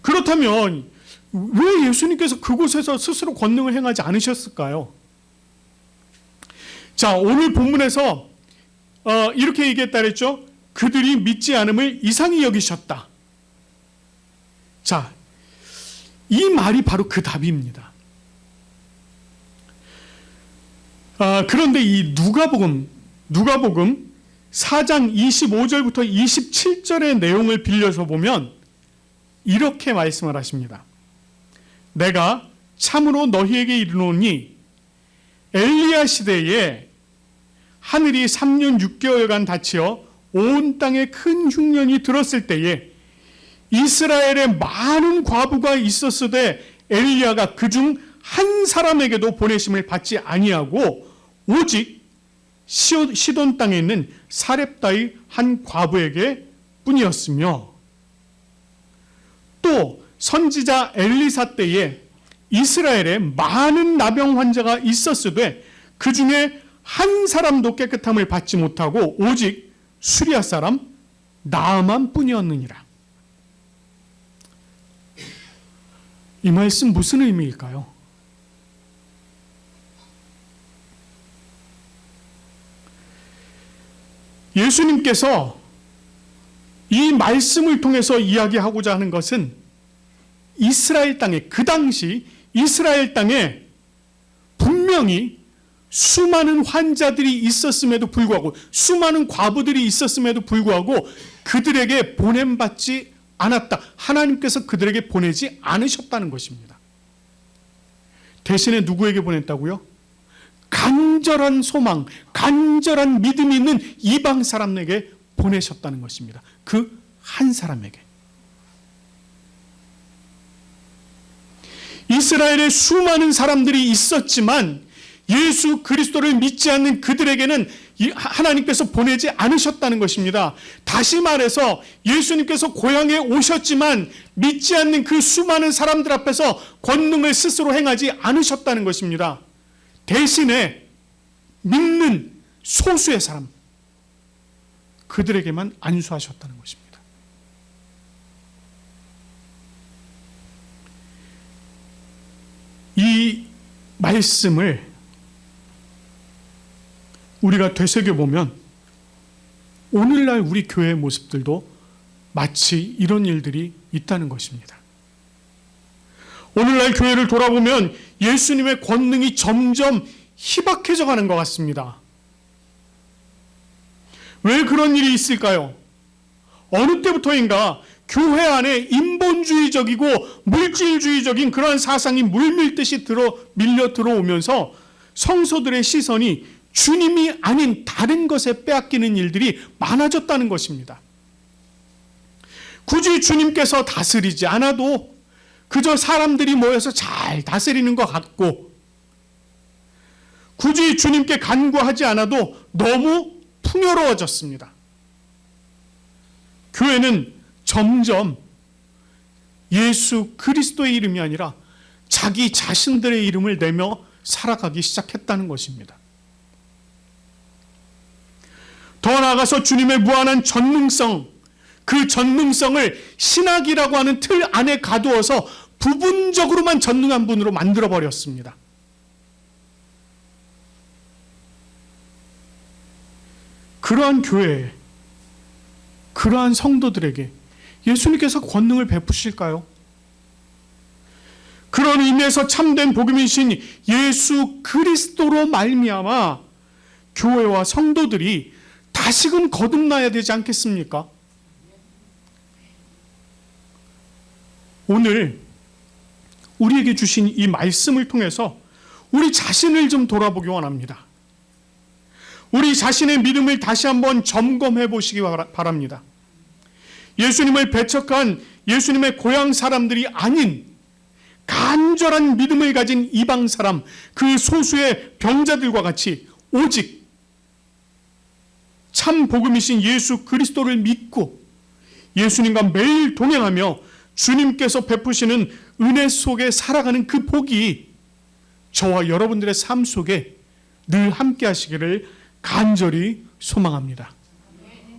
A: 그렇다면 왜 예수님께서 그곳에서 스스로 권능을 행하지 않으셨을까요? 자, 오늘 본문에서 이렇게 얘기했다 그랬죠. 그들이 믿지 않음을 이상히 여기셨다. 자, 이 말이 바로 그 답입니다. 그런데 이 누가복음 4장 25절부터 27절의 내용을 빌려서 보면 이렇게 말씀을 하십니다. 내가 참으로 너희에게 이르노니 엘리야 시대에 하늘이 3년 6개월간 닫히어 온 땅에 큰 흉년이 들었을 때에 이스라엘에 많은 과부가 있었으되 엘리야가 그중 한 사람에게도 보내심을 받지 아니하고 오직 시돈 땅에 있는 사렙다의 한 과부에게 뿐이었으며, 또 선지자 엘리사 때에 이스라엘에 많은 나병 환자가 있었으되 그 중에 한 사람도 깨끗함을 받지 못하고 오직 수리아 사람 나아만 뿐이었느니라. 이 말씀 무슨 의미일까요? 예수님께서 이 말씀을 통해서 이야기하고자 하는 것은 이스라엘 땅에, 그 당시 이스라엘 땅에 분명히 수많은 환자들이 있었음에도 불구하고, 수많은 과부들이 있었음에도 불구하고 그들에게 보냄받지 않았다. 하나님께서 그들에게 보내지 않으셨다는 것입니다. 대신에 누구에게 보냈다고요? 간절한 소망, 간절한 믿음이 있는 이방 사람에게 보내셨다는 것입니다. 그 한 사람에게. 이스라엘에 수많은 사람들이 있었지만 예수 그리스도를 믿지 않는 그들에게는 하나님께서 보내지 않으셨다는 것입니다. 다시 말해서 예수님께서 고향에 오셨지만 믿지 않는 그 수많은 사람들 앞에서 권능을 스스로 행하지 않으셨다는 것입니다. 대신에 믿는 소수의 사람, 그들에게만 안수하셨다는 것입니다. 이 말씀을 우리가 되새겨보면 오늘날 우리 교회의 모습들도 마치 이런 일들이 있다는 것입니다. 오늘날 교회를 돌아보면 예수님의 권능이 점점 희박해져 가는 것 같습니다. 왜 그런 일이 있을까요? 어느 때부터인가 교회 안에 인본주의적이고 물질주의적인 그러한 사상이 물밀듯이 밀려 들어오면서 성소들의 시선이 주님이 아닌 다른 것에 빼앗기는 일들이 많아졌다는 것입니다. 굳이 주님께서 다스리지 않아도 그저 사람들이 모여서 잘 다스리는 것 같고, 굳이 주님께 간구하지 않아도 너무 풍요로워졌습니다. 교회는 점점 예수 그리스도의 이름이 아니라 자기 자신들의 이름을 내며 살아가기 시작했다는 것입니다. 더 나아가서 주님의 무한한 전능성, 그 전능성을 신학이라고 하는 틀 안에 가두어서 부분적으로만 전능한 분으로 만들어버렸습니다. 그러한 교회에, 그러한 성도들에게 예수님께서 권능을 베푸실까요? 그런 의미에서 참된 복음이신 예수 그리스도로 말미암아 교회와 성도들이 다시금 거듭나야 되지 않겠습니까? 오늘 우리에게 주신 이 말씀을 통해서 우리 자신을 좀 돌아보기 원합니다. 우리 자신의 믿음을 다시 한번 점검해 보시기 바랍니다. 예수님을 배척한 예수님의 고향 사람들이 아닌 간절한 믿음을 가진 이방 사람, 그 소수의 병자들과 같이 오직 참 복음이신 예수 그리스도를 믿고 예수님과 매일 동행하며 주님께서 베푸시는 은혜 속에 살아가는 그 복이 저와 여러분들의 삶 속에 늘 함께 하시기를 간절히 소망합니다.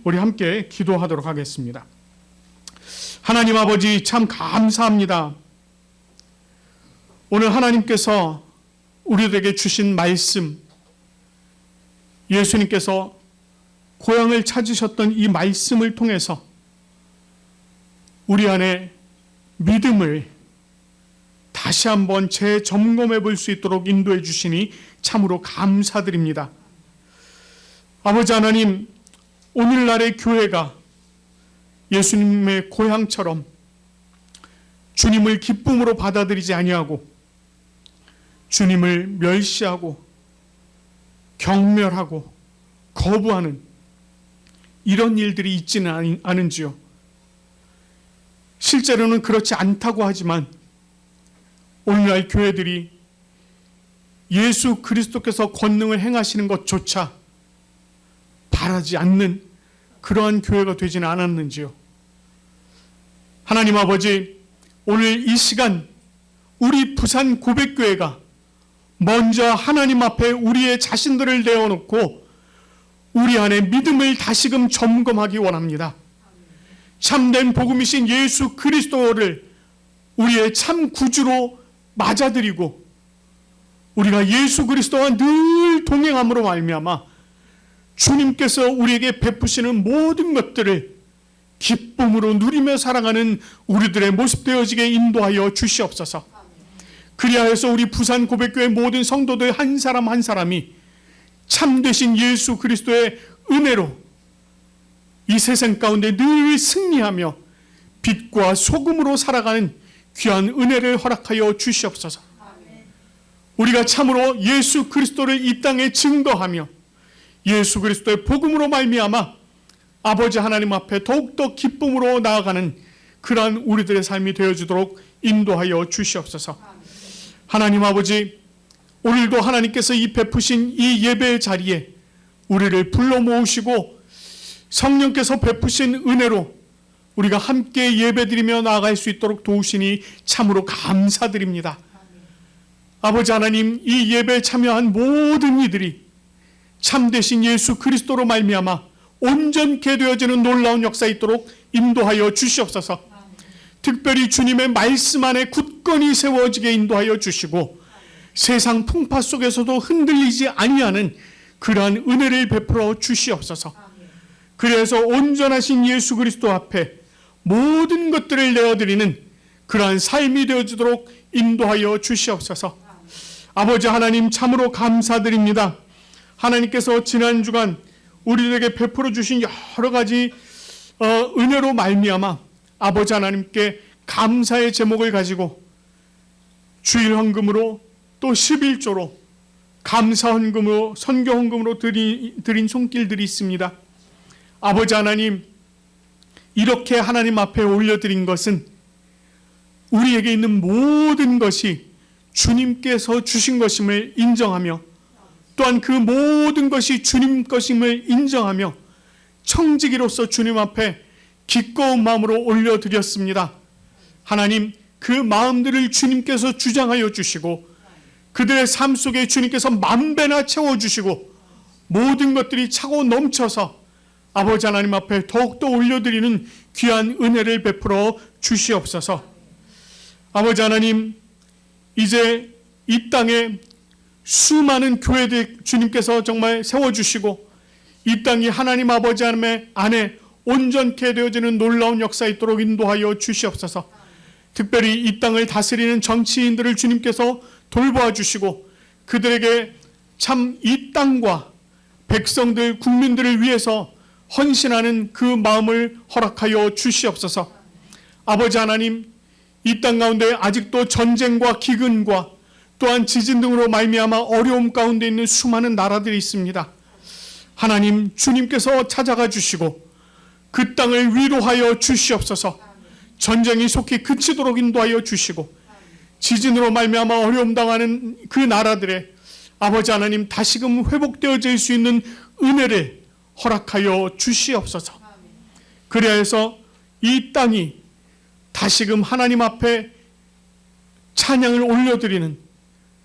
A: 우리 함께 기도하도록 하겠습니다. 하나님 아버지, 참 감사합니다. 오늘 하나님께서 우리들에게 주신 말씀, 예수님께서 고향을 찾으셨던 이 말씀을 통해서 우리 안에 믿음을 다시 한번 재점검해 볼 수 있도록 인도해 주시니 참으로 감사드립니다. 아버지 하나님, 오늘날의 교회가 예수님의 고향처럼 주님을 기쁨으로 받아들이지 아니하고 주님을 멸시하고 경멸하고 거부하는 이런 일들이 있지는 않은지요. 실제로는 그렇지 않다고 하지만 오늘날 교회들이 예수 그리스도께서 권능을 행하시는 것조차 바라지 않는 그러한 교회가 되지는 않았는지요. 하나님 아버지, 오늘 이 시간 우리 부산 고백교회가 먼저 하나님 앞에 우리의 자신들을 내어놓고 우리 안에 믿음을 다시금 점검하기 원합니다. 참된 복음이신 예수 그리스도를 우리의 참 구주로 맞아들이고 우리가 예수 그리스도와 늘 동행함으로 말미암아 주님께서 우리에게 베푸시는 모든 것들을 기쁨으로 누리며 살아가는 우리들의 모습 되어지게 인도하여 주시옵소서. 그리하여서 우리 부산 고백교회 모든 성도들 한 사람 한 사람이 참되신 예수 그리스도의 은혜로 이 세상 가운데 늘 승리하며 빛과 소금으로 살아가는 귀한 은혜를 허락하여 주시옵소서. 우리가 참으로 예수 그리스도를 이 땅에 증거하며 예수 그리스도의 복음으로 말미암아 아버지 하나님 앞에 더욱더 기쁨으로 나아가는 그러한 우리들의 삶이 되어주도록 인도하여 주시옵소서. 하나님 아버지, 오늘도 하나님께서 이 베푸신 이 예배의 자리에 우리를 불러 모으시고 성령께서 베푸신 은혜로 우리가 함께 예배드리며 나아갈 수 있도록 도우시니 참으로 감사드립니다. 아버지 하나님, 이 예배에 참여한 모든 이들이 참되신 예수 그리스도로 말미암아 온전케 되어지는 놀라운 역사 있도록 인도하여 주시옵소서. 특별히 주님의 말씀 안에 굳건히 세워지게 인도하여 주시고 세상 풍파 속에서도 흔들리지 아니하는 그러한 은혜를 베풀어 주시옵소서. 그래서 온전하신 예수 그리스도 앞에 모든 것들을 내어드리는 그러한 삶이 되어지도록 인도하여 주시옵소서. 아버지 하나님, 참으로 감사드립니다. 하나님께서 지난 주간 우리들에게 베풀어 주신 여러 가지 은혜로 말미암아 아버지 하나님께 감사의 제목을 가지고 주일 헌금으로 또 11조로 감사 헌금으로 선교 헌금으로 드린 손길들이 있습니다. 아버지 하나님, 이렇게 하나님 앞에 올려드린 것은 우리에게 있는 모든 것이 주님께서 주신 것임을 인정하며 또한 그 모든 것이 주님 것임을 인정하며 청지기로서 주님 앞에 기꺼운 마음으로 올려드렸습니다. 하나님, 그 마음들을 주님께서 주장하여 주시고 그들의 삶 속에 주님께서 만배나 채워주시고 모든 것들이 차고 넘쳐서 아버지 하나님 앞에 더욱더 올려드리는 귀한 은혜를 베풀어 주시옵소서. 아버지 하나님, 이제 이 땅에 수많은 교회들 주님께서 정말 세워주시고 이 땅이 하나님 아버지 하나님의 안에 온전케 되어지는 놀라운 역사 있도록 인도하여 주시옵소서. 특별히 이 땅을 다스리는 정치인들을 주님께서 돌보아 주시고 그들에게 참 이 땅과 백성들, 국민들을 위해서 헌신하는 그 마음을 허락하여 주시옵소서. 아버지 하나님, 이 땅 가운데 아직도 전쟁과 기근과 또한 지진 등으로 말미암아 어려움 가운데 있는 수많은 나라들이 있습니다. 하나님, 주님께서 찾아가 주시고 그 땅을 위로하여 주시옵소서. 전쟁이 속히 그치도록 인도하여 주시고 지진으로 말미암아 어려움 당하는 그 나라들의 아버지 하나님 다시금 회복되어질 수 있는 은혜를 허락하여 주시옵소서. 그래야 해서 이 땅이 다시금 하나님 앞에 찬양을 올려드리는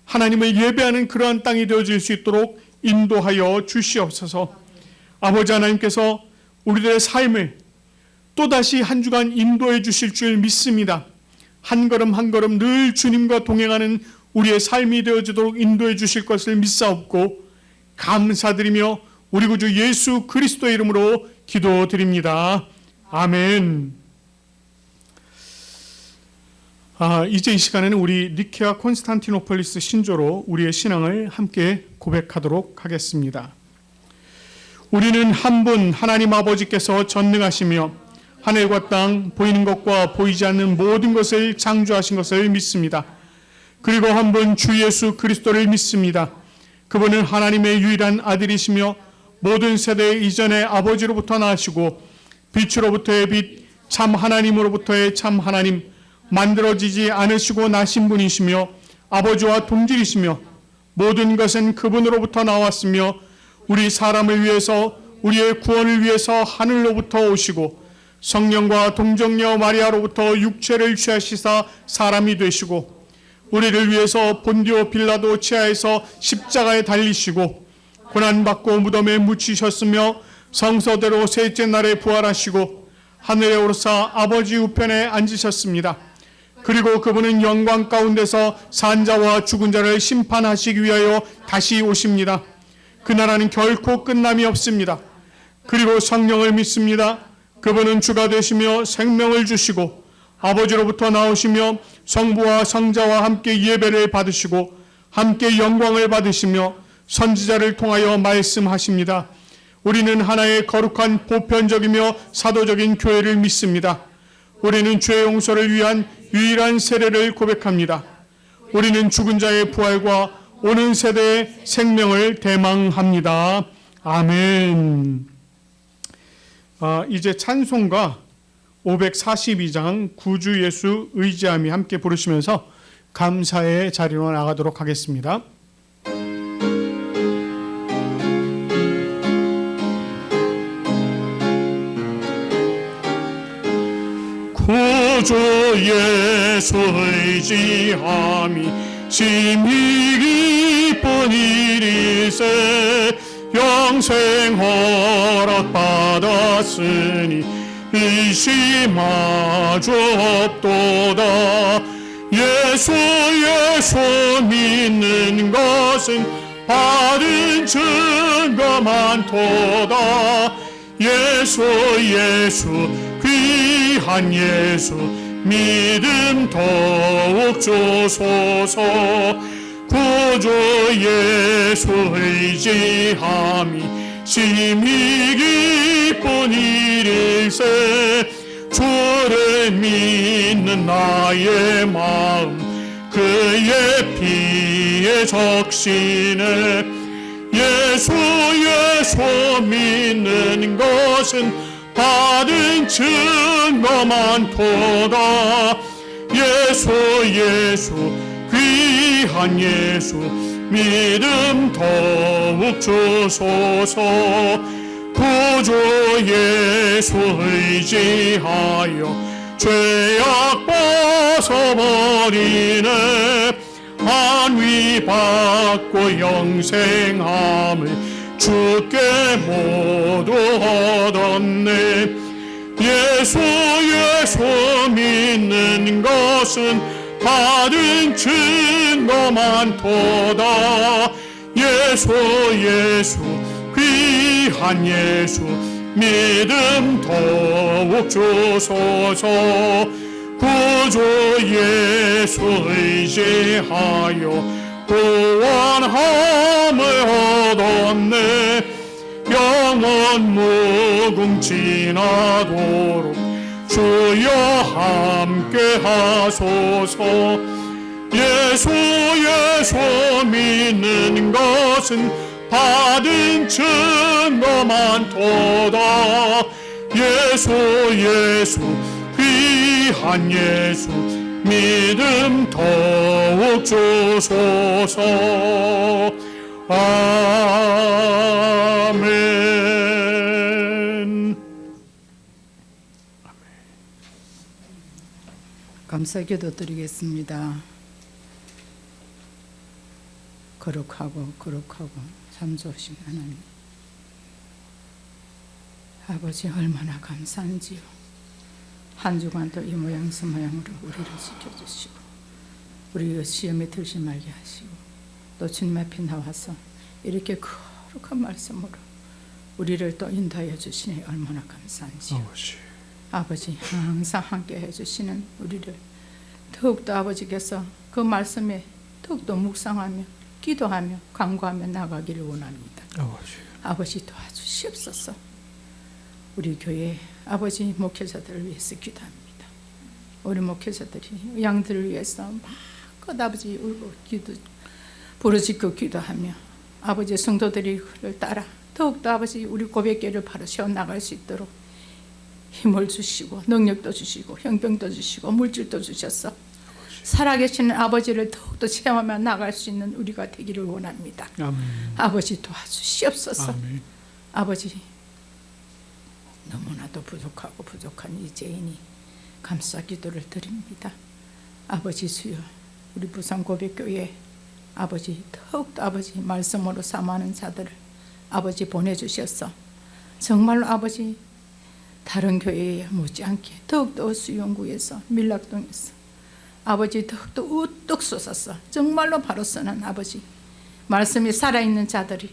A: 하나님을 예배하는 그러한 땅이 되어질 수 있도록 인도하여 주시옵소서. 아버지 하나님께서 우리들의 삶을 또다시 한 주간 인도해 주실 줄 믿습니다. 한 걸음 한 걸음 늘 주님과 동행하는 우리의 삶이 되어지도록 인도해 주실 것을 믿사옵고 감사드리며 우리 구주 예수 그리스도의 이름으로 기도드립니다. 아멘. 이제 이 시간에는 우리 니케아 콘스탄티노폴리스 신조로 우리의 신앙을 함께 고백하도록 하겠습니다. 우리는 한 분 하나님 아버지께서 전능하시며 하늘과 땅 보이는 것과 보이지 않는 모든 것을 창조하신 것을 믿습니다. 그리고 한 분 주 예수 그리스도를 믿습니다. 그분은 하나님의 유일한 아들이시며 모든 세대 이전에 아버지로부터 나시고 빛으로부터의 빛, 참 하나님으로부터의 참 하나님, 만들어지지 않으시고 나신 분이시며 아버지와 동질이시며 모든 것은 그분으로부터 나왔으며 우리 사람을 위해서 우리의 구원을 위해서 하늘로부터 오시고 성령과 동정녀 마리아로부터 육체를 취하시사 사람이 되시고 우리를 위해서 본디오 빌라도 치하에서 십자가에 달리시고 고난받고 무덤에 묻히셨으며 성서대로 셋째 날에 부활하시고 하늘에 오르사 아버지 우편에 앉으셨습니다. 그리고 그분은 영광 가운데서 산자와 죽은 자를 심판하시기 위하여 다시 오십니다. 그 나라는 결코 끝남이 없습니다. 그리고 성령을 믿습니다. 그분은 주가 되시며 생명을 주시고 아버지로부터 나오시며 성부와 성자와 함께 예배를 받으시고 함께 영광을 받으시며 선지자를 통하여 말씀하십니다. 우리는 하나의 거룩한 보편적이며 사도적인 교회를 믿습니다. 우리는 죄 용서를 위한 유일한 세례를 고백합니다. 우리는 죽은 자의 부활과 오는 세대의 생명을 대망합니다. 아멘. 이제 찬송가 542장 구주 예수 의지함이 함께 부르시면서 감사의 자리로 나가도록 하겠습니다. 구주 예수 의지함이 심히 기쁜 일이세 영생 허락받았으니 의심하주 없도다. 예수 믿는 것은 받은 증거 많도다. 예수 귀한 예수 믿음 더욱 주소서. 구주 예수 의지함이 심히 기쁜 일일세 주를 믿는 나의 마음 그의 피에 적시네. 예수 믿는 것은 받은 증거 많도다. 예수 귀한 예수 믿음 더욱 주소서. 구주 예수 의지하여 죄악 벗어버리네. 안위 받고 영생함을 주께 모두 얻었네. 예수 믿는 것은 받은 증거 많도다. 예수 귀한 예수 믿음 더욱 주소서. 구주 예수 의지하여 구원함을 얻었네. 영원 무궁지나도록 주여 함께 하소서. 예수 믿는 것은 받은 증거 많도다. 예수 귀한 예수 믿음 더욱 주소서. 아멘.
D: 감사기도 드리겠습니다. 거룩하고 참 좋으신 하나님, 아버지 얼마나 감사한지요. 한 주간도 이 모양 저 모양으로 우리를 지켜주시고 우리 시험에 들지 말게 하시고 또 주님 앞에 나와서 이렇게 거룩한 말씀으로 우리를 또 인도하여 주시니 얼마나 감사한지요. 아버지 항상 함께 해주시는 우리를 더욱더 아버지께서 그 말씀에 더욱더 묵상하며 기도하며 간구하며 나가기를 원합니다. 아버지 도와주시옵소서. 우리 교회 아버지 목회자들을 위해서 기도합니다. 우리 목회자들이 양들을 위해서 마음껏 아버지 울고 부르짖고 기도하며 아버지 성도들이 그를 따라 더욱더 아버지 우리 고백계를 바로 세워나갈 수 있도록 힘을 주시고 능력도 주시고 형병도 주시고 물질도 주셔서 살아계시는 아버지를 더욱더 체험하며 나갈 수 있는 우리가 되기를 원합니다.
A: 아멘.
D: 아버지 도와주시옵소서.
A: 아멘.
D: 아버지 너무나도 부족하고 부족한 이 죄인이 감사 기도를 드립니다. 아버지 주여, 우리 부산 고백교회 아버지 더욱더 아버지 말씀으로 삼하는 자들을 아버지 보내주셔서 정말로 아버지 다른 교회에 못지않게 더욱더 수영구에서 밀락동에서 아버지 더욱더 우뚝 솟아서 정말로 바로 서는 아버지 말씀이 살아있는 자들이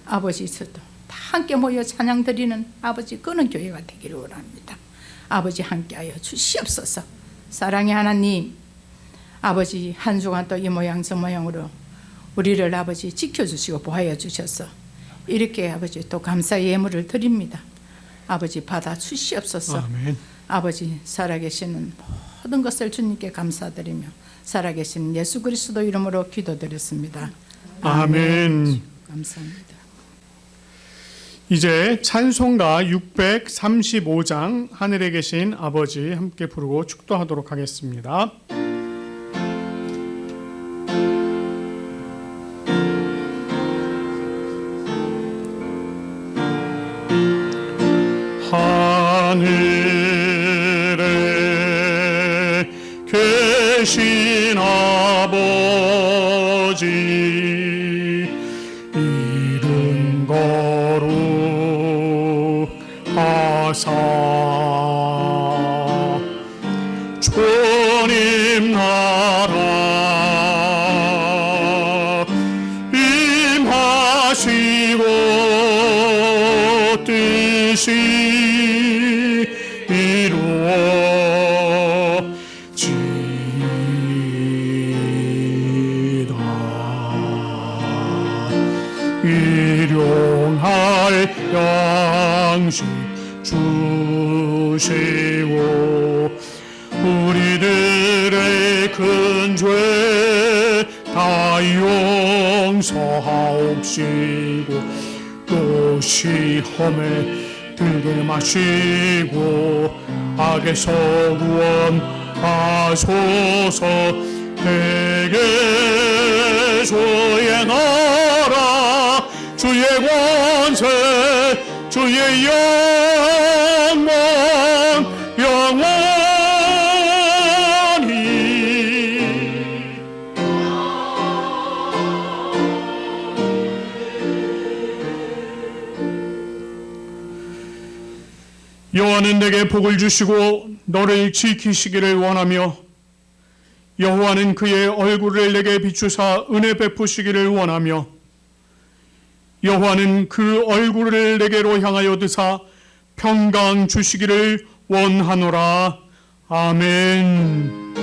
D: 아버지 저도 다 함께 모여 찬양 드리는 아버지 그런 교회가 되기를 원합니다. 아버지 함께하여 주시옵소서. 사랑의 하나님, 아버지 한 주간 또 이 모양 저 모양으로 우리를 아버지 지켜주시고 보호해 주셔서 이렇게 아버지 또 감사의 예물을 드립니다. 아버지 받아 주시옵소서.
A: 아멘.
D: 아버지 살아계시는 모든 것을 주님께 감사드리며 살아계신 예수 그리스도 이름으로 기도드렸습니다.
A: 아멘.
D: 감사합니다.
A: 이제 찬송가 635장 하늘에 계신 아버지 함께 부르고 축도하도록 하겠습니다. 하늘에 계신 아버지 이름 거룩하사 주님 나라 임하시고 뜻이 일용할 양식 주시고 우리들의 큰 죄 다 용서하옵시고 또 시험에 들게 마시고 악에서 구원하소서. 내게 수행하라 주의 권세 주의 영광 영원히. 여호와는 내게 복을 주시고 너를 지키시기를 원하며 여호와는 그의 얼굴을 내게 비추사 은혜 베푸시기를 원하며 여호와는 그 얼굴을 내게로 향하여 드사 평강 주시기를 원하노라. 아멘.